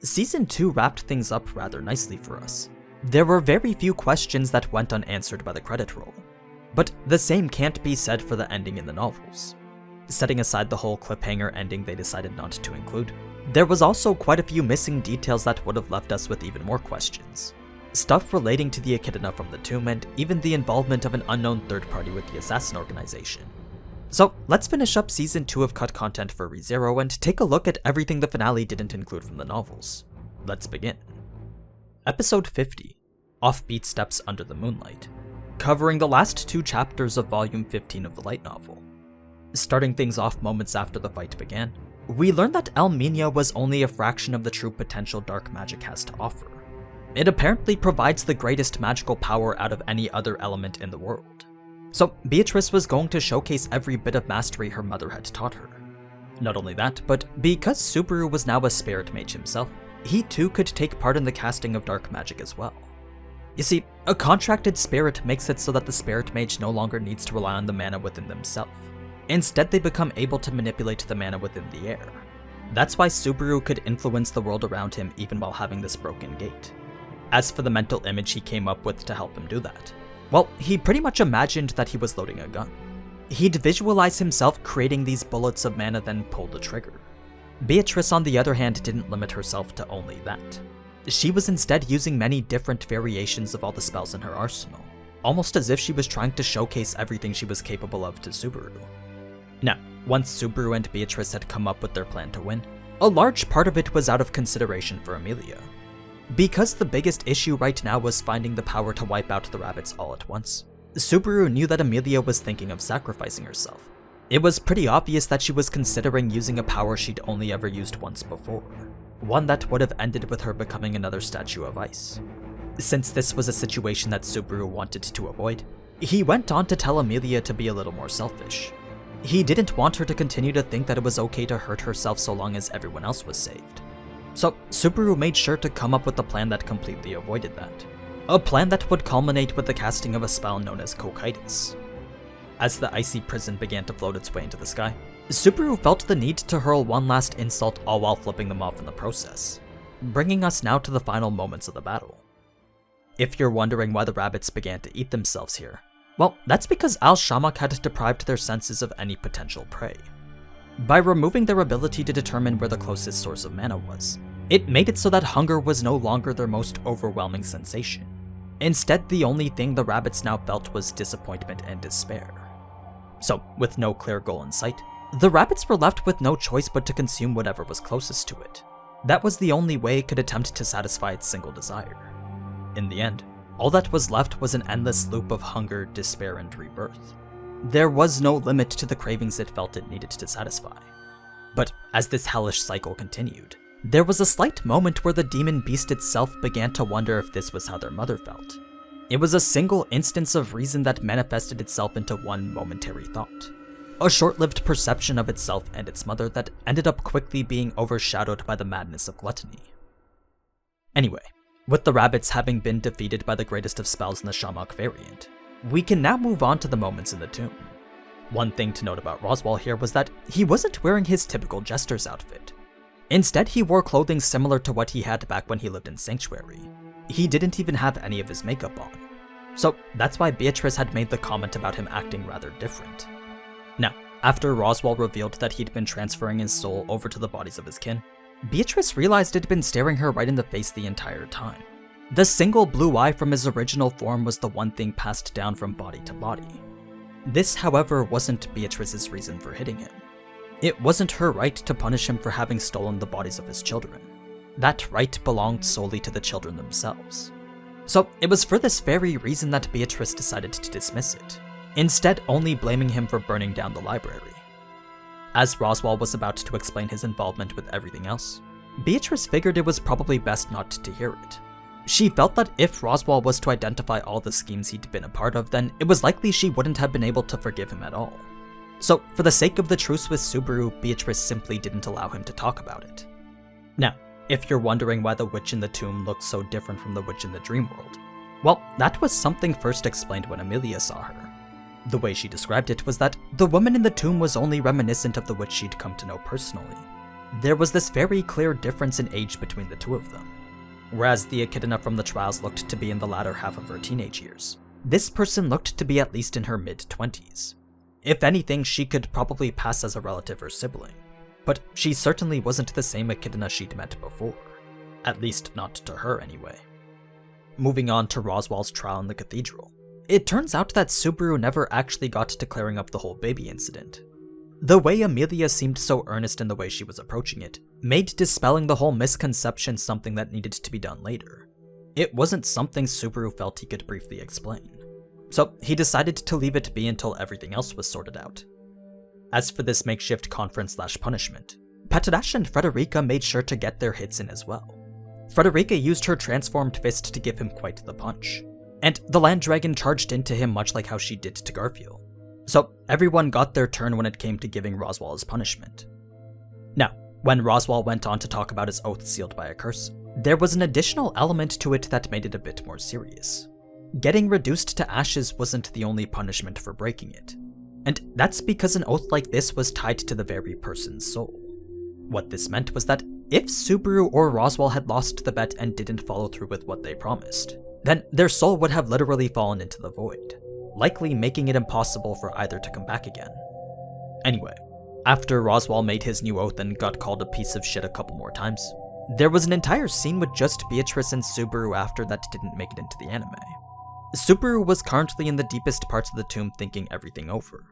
Season 2 wrapped things up rather nicely for us. There were very few questions that went unanswered by the credit roll, but the same can't be said for the ending in the novels. Setting aside the whole cliffhanger ending they decided not to include, there was also quite a few missing details that would have left us with even more questions. Stuff relating to the Echidna from the tomb and even the involvement of an unknown third party with the assassin organization. So let's finish up season 2 of cut content for ReZero and take a look at everything the finale didn't include from the novels. Let's begin. Episode 50, Offbeat Steps Under the Moonlight, covering the last 2 chapters of volume 15 of the light novel. Starting things off moments after the fight began, we learned that Elminia was only a fraction of the true potential dark magic has to offer. It apparently provides the greatest magical power out of any other element in the world. So Beatrice was going to showcase every bit of mastery her mother had taught her. Not only that, but because Subaru was now a spirit mage himself, he too could take part in the casting of dark magic as well. You see, a contracted spirit makes it so that the spirit mage no longer needs to rely on the mana within themselves. Instead, they become able to manipulate the mana within the air. That's why Subaru could influence the world around him even while having this broken gate. As for the mental image he came up with to help him do that, well, he pretty much imagined that he was loading a gun. He'd visualize himself creating these bullets of mana, then pull the trigger. Beatrice, on the other hand, didn't limit herself to only that. She was instead using many different variations of all the spells in her arsenal, almost as if she was trying to showcase everything she was capable of to Subaru. Now, once Subaru and Beatrice had come up with their plan to win, a large part of it was out of consideration for Amelia. Because the biggest issue right now was finding the power to wipe out the rabbits all at once, Subaru knew that Amelia was thinking of sacrificing herself. It was pretty obvious that she was considering using a power she'd only ever used once before, one that would have ended with her becoming another statue of ice. Since this was a situation that Subaru wanted to avoid, he went on to tell Amelia to be a little more selfish. He didn't want her to continue to think that it was okay to hurt herself so long as everyone else was saved. So Subaru made sure to come up with a plan that completely avoided that. A plan that would culminate with the casting of a spell known as Cocytus. As the icy prison began to float its way into the sky, Subaru felt the need to hurl one last insult, all while flipping them off in the process, bringing us now to the final moments of the battle. If you're wondering why the rabbits began to eat themselves here, well, that's because Al-Shamak had deprived their senses of any potential prey. By removing their ability to determine where the closest source of mana was, it made it so that hunger was no longer their most overwhelming sensation. Instead, the only thing the rabbits now felt was disappointment and despair. So, with no clear goal in sight, the rabbits were left with no choice but to consume whatever was closest to it. That was the only way it could attempt to satisfy its single desire. In the end, all that was left was an endless loop of hunger, despair, and rebirth. There was no limit to the cravings it felt it needed to satisfy. But as this hellish cycle continued, there was a slight moment where the demon beast itself began to wonder if this was how their mother felt. It was a single instance of reason that manifested itself into one momentary thought. A short-lived perception of itself and its mother that ended up quickly being overshadowed by the madness of gluttony. Anyway, with the rabbits having been defeated by the greatest of spells in the Shamak variant, we can now move on to the moments in the tomb. One thing to note about Roswaal here was that he wasn't wearing his typical jester's outfit. Instead, he wore clothing similar to what he had back when he lived in Sanctuary. He didn't even have any of his makeup on. So that's why Beatrice had made the comment about him acting rather different. Now, after Roswaal revealed that he'd been transferring his soul over to the bodies of his kin, Beatrice realized it'd been staring her right in the face the entire time. The single blue eye from his original form was the one thing passed down from body to body. This, however, wasn't Beatrice's reason for hitting him. It wasn't her right to punish him for having stolen the bodies of his children. That right belonged solely to the children themselves. So it was for this very reason that Beatrice decided to dismiss it, instead only blaming him for burning down the library. As Roswaal was about to explain his involvement with everything else, Beatrice figured it was probably best not to hear it. She felt that if Roswaal was to identify all the schemes he'd been a part of, then it was likely she wouldn't have been able to forgive him at all. So, for the sake of the truce with Subaru, Beatrice simply didn't allow him to talk about it. Now, if you're wondering why the witch in the tomb looked so different from the witch in the dream world, well, that was something first explained when Amelia saw her. The way she described it was that the woman in the tomb was only reminiscent of the witch she'd come to know personally. there was this very clear difference in age between the two of them. Whereas the Echidna from the trials looked to be in the latter half of her teenage years, this person looked to be at least in her mid-20s. If anything, she could probably pass as a relative or sibling, but she certainly wasn't the same Echidna she'd met before. At least not to her anyway. Moving on to Roswaal's trial in the cathedral. It turns out that Subaru never actually got to clearing up the whole baby incident. The way Amelia seemed so earnest in the way she was approaching it made dispelling the whole misconception something that needed to be done later. It wasn't something Subaru felt he could briefly explain. So he decided to leave it be until everything else was sorted out. As for this makeshift conference/punishment, Petadash and Frederica made sure to get their hits in as well. Frederica used her transformed fist to give him quite the punch, and the land dragon charged into him much like how she did to Garfield. So everyone got their turn when it came to giving Roswaal his punishment. Now, when Roswaal went on to talk about his oath sealed by a curse, there was an additional element to it that made it a bit more serious. Getting reduced to ashes wasn't the only punishment for breaking it, and that's because an oath like this was tied to the very person's soul. What this meant was that if Subaru or Roswaal had lost the bet and didn't follow through with what they promised, then their soul would have literally fallen into the void, likely making it impossible for either to come back again. Anyway, after Roswaal made his new oath and got called a piece of shit a couple more times, there was an entire scene with just Beatrice and Subaru after that didn't make it into the anime. Subaru was currently in the deepest parts of the tomb thinking everything over.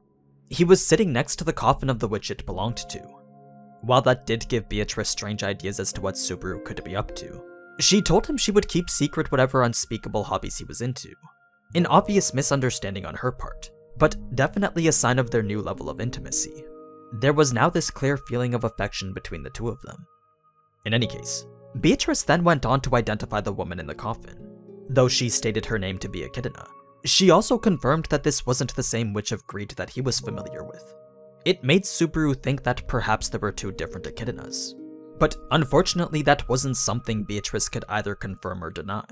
He was sitting next to the coffin of the witch it belonged to. While that did give Beatrice strange ideas as to what Subaru could be up to, she told him she would keep secret whatever unspeakable hobbies he was into. An obvious misunderstanding on her part, but definitely a sign of their new level of intimacy. There was now this clear feeling of affection between the two of them. In any case, Beatrice then went on to identify the woman in the coffin. Though she stated her name to be Echidna, she also confirmed that this wasn't the same Witch of Greed that he was familiar with. It made Subaru think that perhaps there were two different Echidnas. But unfortunately, that wasn't something Beatrice could either confirm or deny.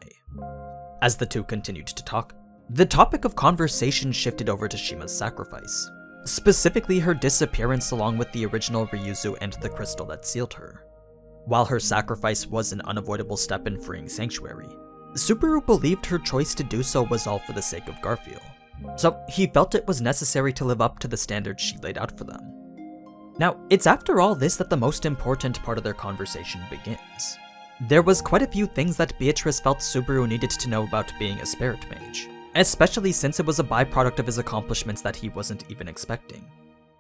As the two continued to talk, the topic of conversation shifted over to Shima's sacrifice, specifically her disappearance along with the original Ryuzu and the crystal that sealed her. While her sacrifice was an unavoidable step in freeing Sanctuary, Subaru believed her choice to do so was all for the sake of Garfield, so he felt it was necessary to live up to the standards she laid out for them. Now, it's after all this that the most important part of their conversation begins. There was quite a few things that Beatrice felt Subaru needed to know about being a spirit mage, especially since it was a byproduct of his accomplishments that he wasn't even expecting.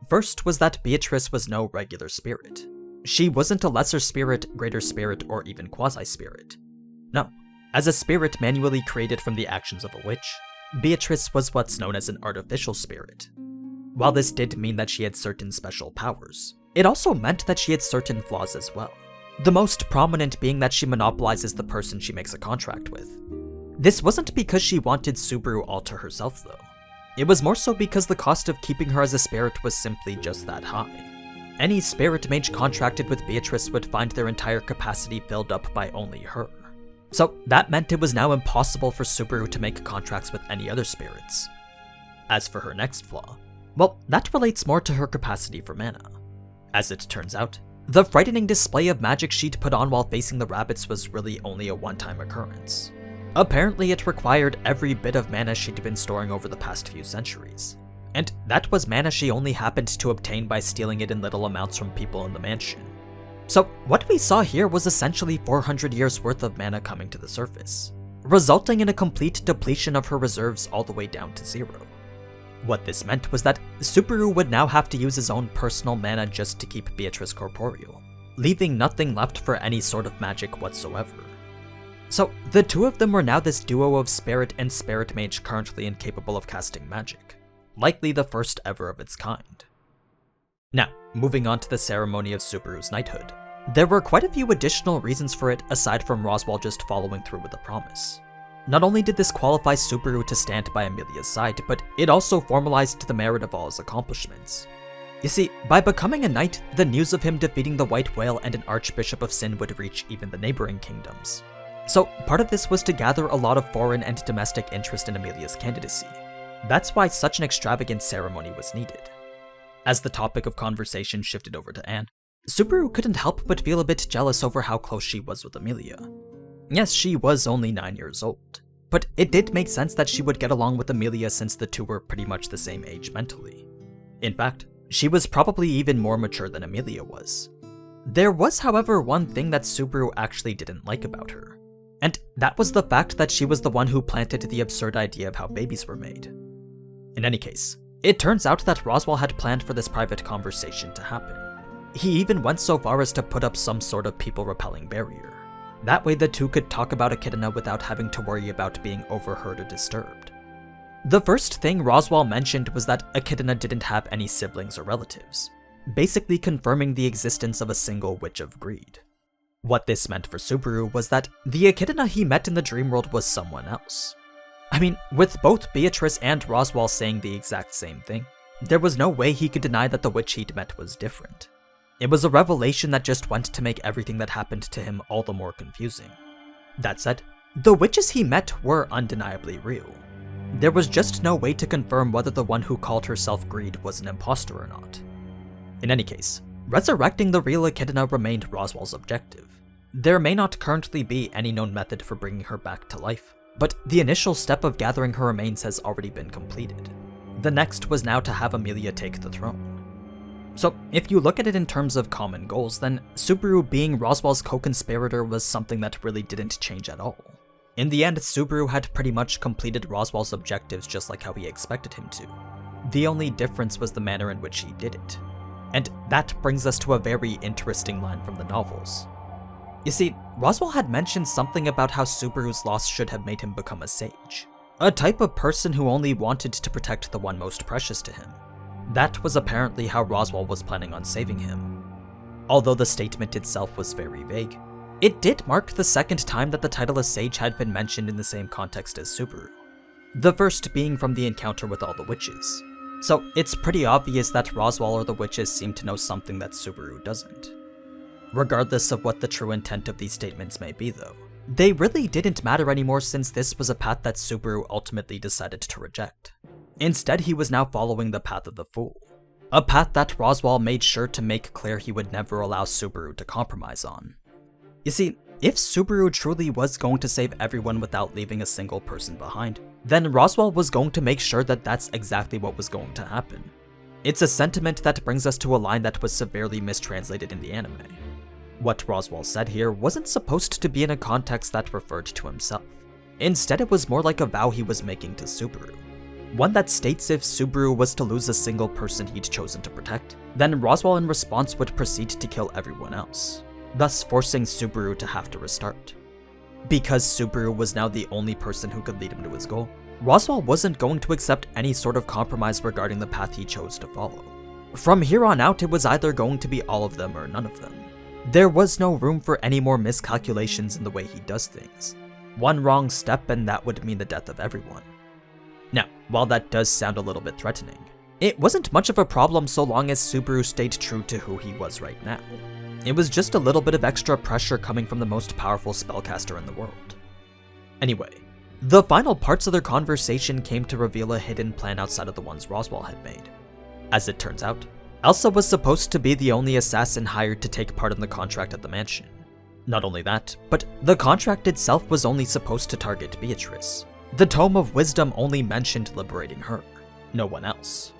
First was that Beatrice was no regular spirit. She wasn't a lesser spirit, greater spirit, or even quasi-spirit. No, as a spirit manually created from the actions of a witch, Beatrice was what's known as an artificial spirit. While this did mean that she had certain special powers, it also meant that she had certain flaws as well. The most prominent being that she monopolizes the person she makes a contract with. This wasn't because she wanted Subaru all to herself though. It was more so because the cost of keeping her as a spirit was simply just that high. Any spirit mage contracted with Beatrice would find their entire capacity filled up by only her. So that meant it was now impossible for Subaru to make contracts with any other spirits. As for her next flaw, well, that relates more to her capacity for mana. As it turns out, the frightening display of magic she'd put on while facing the rabbits was really only a one-time occurrence. Apparently it required every bit of mana she'd been storing over the past few centuries, and that was mana she only happened to obtain by stealing it in little amounts from people in the mansion. So what we saw here was essentially 400 years worth of mana coming to the surface, resulting in a complete depletion of her reserves all the way down to zero. What this meant was that Subaru would now have to use his own personal mana just to keep Beatrice corporeal, leaving nothing left for any sort of magic whatsoever. So the two of them were now this duo of spirit and spirit mage currently incapable of casting magic, likely the first ever of its kind. Now, moving on to the ceremony of Subaru's knighthood, there were quite a few additional reasons for it aside from Roswaal just following through with the promise. Not only did this qualify Subaru to stand by Amelia's side, but it also formalized the merit of all his accomplishments. You see, by becoming a knight, the news of him defeating the White Whale and an Archbishop of Sin would reach even the neighboring kingdoms. So part of this was to gather a lot of foreign and domestic interest in Amelia's candidacy. That's why such an extravagant ceremony was needed. As the topic of conversation shifted over to Anne, Subaru couldn't help but feel a bit jealous over how close she was with Amelia. Yes, she was only 9 years old, but it did make sense that she would get along with Amelia since the two were pretty much the same age mentally. In fact, she was probably even more mature than Amelia was. There was, however, one thing that Subaru actually didn't like about her, and that was the fact that she was the one who planted the absurd idea of how babies were made. In any case, it turns out that Roswaal had planned for this private conversation to happen. He even went so far as to put up some sort of people-repelling barrier. That way the two could talk about Echidna without having to worry about being overheard or disturbed. The first thing Roswaal mentioned was that Echidna didn't have any siblings or relatives, basically confirming the existence of a single witch of greed. What this meant for Subaru was that the Echidna he met in the dream world was someone else. I mean, with both Beatrice and Roswaal saying the exact same thing, there was no way he could deny that the witch he'd met was different. It was a revelation that just went to make everything that happened to him all the more confusing. That said, the witches he met were undeniably real. There was just no way to confirm whether the one who called herself Greed was an imposter or not. In any case, resurrecting the real Echidna remained Roswaal's objective. There may not currently be any known method for bringing her back to life, but the initial step of gathering her remains has already been completed. The next was now to have Amelia take the throne. So, if you look at it in terms of common goals, then Subaru being Roswaal's co-conspirator was something that really didn't change at all. In the end, Subaru had pretty much completed Roswaal's objectives just like how he expected him to. The only difference was the manner in which he did it. And that brings us to a very interesting line from the novels. You see, Roswaal had mentioned something about how Subaru's loss should have made him become a sage, a type of person who only wanted to protect the one most precious to him. That was apparently how Roswaal was planning on saving him. Although the statement itself was very vague, it did mark the second time that the title of Sage had been mentioned in the same context as Subaru, the first being from the encounter with all the witches. So it's pretty obvious that Roswaal or the witches seem to know something that Subaru doesn't. Regardless of what the true intent of these statements may be though, they really didn't matter anymore since this was a path that Subaru ultimately decided to reject. Instead, he was now following the path of the Fool, a path that Roswaal made sure to make clear he would never allow Subaru to compromise on. You see, if Subaru truly was going to save everyone without leaving a single person behind, then Roswaal was going to make sure that that's exactly what was going to happen. It's a sentiment that brings us to a line that was severely mistranslated in the anime. What Roswaal said here wasn't supposed to be in a context that referred to himself. Instead, it was more like a vow he was making to Subaru. One that states if Subaru was to lose a single person he'd chosen to protect, then Roswaal in response would proceed to kill everyone else, thus forcing Subaru to have to restart. Because Subaru was now the only person who could lead him to his goal, Roswaal wasn't going to accept any sort of compromise regarding the path he chose to follow. From here on out, it was either going to be all of them or none of them. There was no room for any more miscalculations in the way he does things. One wrong step and that would mean the death of everyone. Now, while that does sound a little bit threatening, it wasn't much of a problem so long as Subaru stayed true to who he was right now. It was just a little bit of extra pressure coming from the most powerful spellcaster in the world. Anyway, the final parts of their conversation came to reveal a hidden plan outside of the ones Roswaal had made. As it turns out, Elsa was supposed to be the only assassin hired to take part in the contract at the mansion. Not only that, but the contract itself was only supposed to target Beatrice. The Tome of Wisdom only mentioned liberating her, no one else.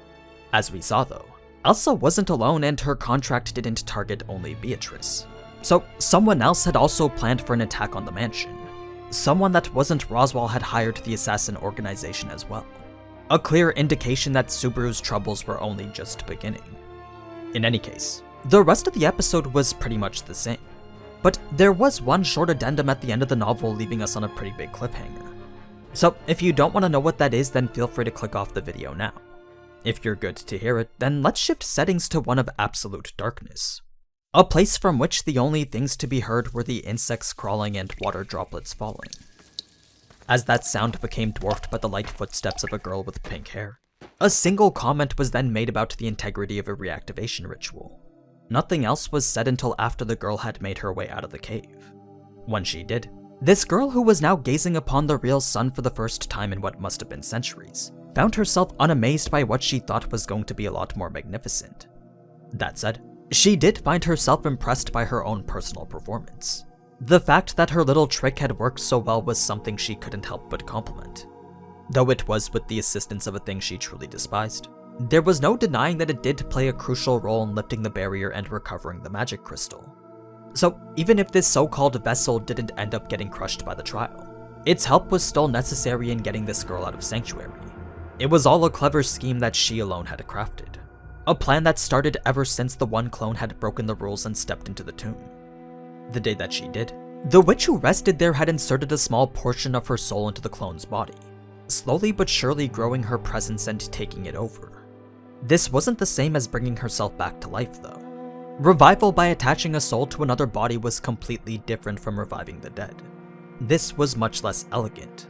As we saw though, Elsa wasn't alone and her contract didn't target only Beatrice. So someone else had also planned for an attack on the mansion. Someone that wasn't Roswaal had hired the assassin organization as well. A clear indication that Subaru's troubles were only just beginning. In any case, the rest of the episode was pretty much the same. But there was one short addendum at the end of the novel leaving us on a pretty big cliffhanger. So if you don't want to know what that is, then feel free to click off the video now. If you're good to hear it, then let's shift settings to one of absolute darkness. A place from which the only things to be heard were the insects crawling and water droplets falling. As that sound became dwarfed by the light footsteps of a girl with pink hair, a single comment was then made about the integrity of a reactivation ritual. Nothing else was said until after the girl had made her way out of the cave. When she did, this girl, who was now gazing upon the real sun for the first time in what must have been centuries, found herself unamazed by what she thought was going to be a lot more magnificent. That said, She did find herself impressed by her own personal performance. The fact that her little trick had worked so well was something she couldn't help but compliment. Though it was with the assistance of a thing she truly despised, there was no denying that it did play a crucial role in lifting the barrier and recovering the magic crystal. So even if this so-called vessel didn't end up getting crushed by the trial, its help was still necessary in getting this girl out of Sanctuary. It was all a clever scheme that she alone had crafted. A plan that started ever since the one clone had broken the rules and stepped into the tomb. The day that she did, the witch who rested there had inserted a small portion of her soul into the clone's body, slowly but surely growing her presence and taking it over. This wasn't the same as bringing herself back to life, though. Revival by attaching a soul to another body was completely different from reviving the dead. This was much less elegant.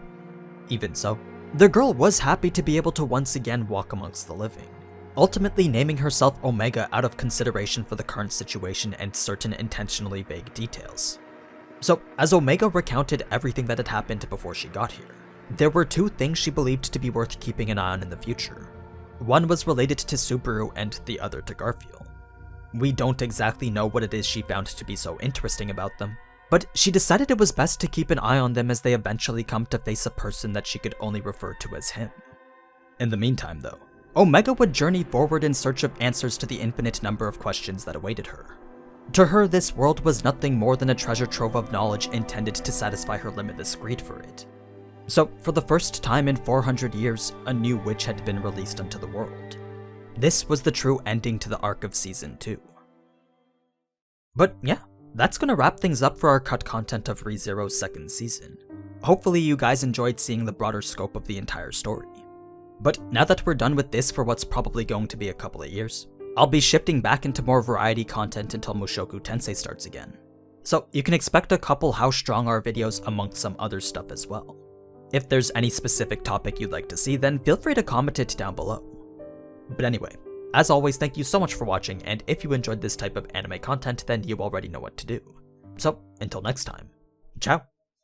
Even so, the girl was happy to be able to once again walk amongst the living, ultimately naming herself Omega out of consideration for the current situation and certain intentionally vague details. So, as Omega recounted everything that had happened before she got here, there were two things she believed to be worth keeping an eye on in the future. One was related to Subaru and the other to Garfield. We don't exactly know what it is she found to be so interesting about them, but she decided it was best to keep an eye on them as they eventually come to face a person that she could only refer to as him. In the meantime, though, Omega would journey forward in search of answers to the infinite number of questions that awaited her. To her, this world was nothing more than a treasure trove of knowledge intended to satisfy her limitless greed for it. So, for the first time in 400 years, a new witch had been released onto the world. This was the true ending to the arc of Season 2. But yeah, that's gonna wrap things up for our cut content of ReZero's second season. Hopefully you guys enjoyed seeing the broader scope of the entire story. But now that we're done with this for what's probably going to be a couple of years, I'll be shifting back into more variety content until Mushoku Tensei starts again. So you can expect a couple How Strong Are videos amongst some other stuff as well. If there's any specific topic you'd like to see, then feel free to comment it down below. But anyway, as always, thank you so much for watching, and if you enjoyed this type of anime content, then you already know what to do. So, until next time, ciao!